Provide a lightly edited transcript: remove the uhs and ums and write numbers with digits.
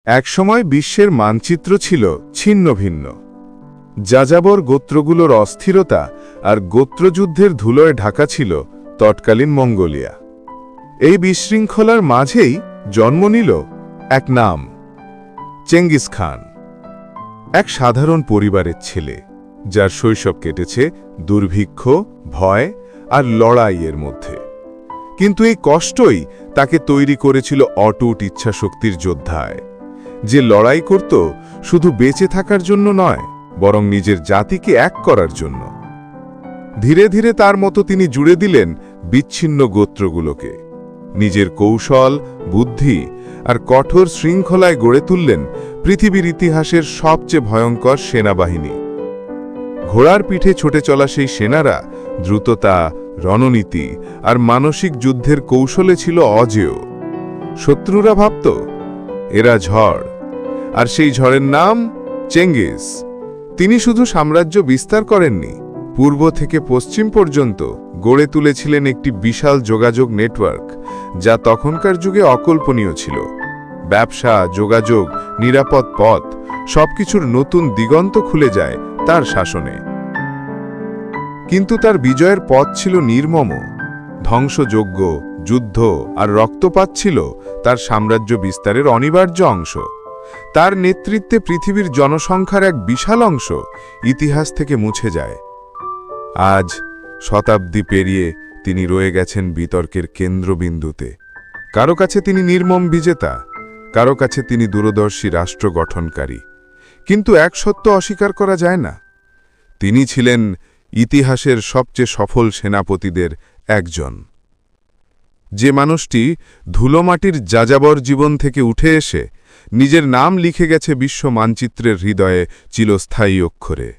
একসময় বিশ্বের মানচিত্র ছিল ছিন্ন ভিন্ন। যাযাবর গোত্রগুলোর অস্থিরতা আর গোত্রযুদ্ধের ধুলোয় ঢাকা ছিল তৎকালীন মঙ্গোলিয়া। এই বিশৃঙ্খলার মাঝেই জন্ম নিল এক নাম, চেঙ্গিস খান। এক সাধারণ পরিবারের ছেলে, যার শৈশব কেটেছে দুর্ভিক্ষ, ভয় আর লড়াইয়ের মধ্যে। কিন্তু এই কষ্টই তাকে তৈরি করেছিল অটুট ইচ্ছাশক্তির যোদ্ধায়, যে লড়াই করত শুধু বেঁচে থাকার জন্য নয়, বরং নিজের জাতিকে এক করার জন্য। ধীরে ধীরে তার মতো তিনি জুড়ে দিলেন বিচ্ছিন্ন গোত্রগুলোকে। নিজের কৌশল, বুদ্ধি আর কঠোর শৃঙ্খলায় গড়ে তুললেন পৃথিবীর ইতিহাসের সবচেয়ে ভয়ঙ্কর সেনাবাহিনী। ঘোড়ার পিঠে ছুটে চলা সেই সেনারা দ্রুততা, রণনীতি আর মানসিক যুদ্ধের কৌশলে ছিল অজেয়। শত্রুরা ভাবত এরা ঝড়, আর সেই ঝড়ের নাম চেঙ্গিস। তিনি শুধু সাম্রাজ্য বিস্তার করেননি, পূর্ব থেকে পশ্চিম পর্যন্ত গড়ে তুলেছিলেন একটি বিশাল যোগাযোগ নেটওয়ার্ক, যা তখনকার যুগে অকল্পনীয় ছিল। ব্যবসা, যোগাযোগ, নিরাপদ পথ সবকিছুর নতুন দিগন্ত খুলে যায় তার শাসনে। কিন্তু তার বিজয়ের পথ ছিল নির্মম। ধ্বংসযজ্ঞ, যুদ্ধ আর রক্তপাত ছিল তার সাম্রাজ্য বিস্তারের অনিবার্য অংশ। তার নেতৃত্বে পৃথিবীর জনসংখ্যার এক বিশাল অংশ ইতিহাস থেকে মুছে যায়। আজ শতাব্দী পেরিয়ে তিনি রয়ে গেছেন বিতর্কের কেন্দ্রবিন্দুতে। কারো কাছে তিনি নির্মম বিজেতা, কারো কাছে তিনি দূরদর্শী রাষ্ট্র গঠনকারী। কিন্তু এক সত্য অস্বীকার করা যায় না, তিনি ছিলেন ইতিহাসের সবচেয়ে সফল সেনাপতিদের একজন। যে মানুষটি ধুলোমাটির যাযাবর জীবন থেকে উঠে এসে নিজের নাম লিখে গেছে বিশ্ব মানচিত্রের হৃদয়ে চিরস্থায়ী অক্ষরে।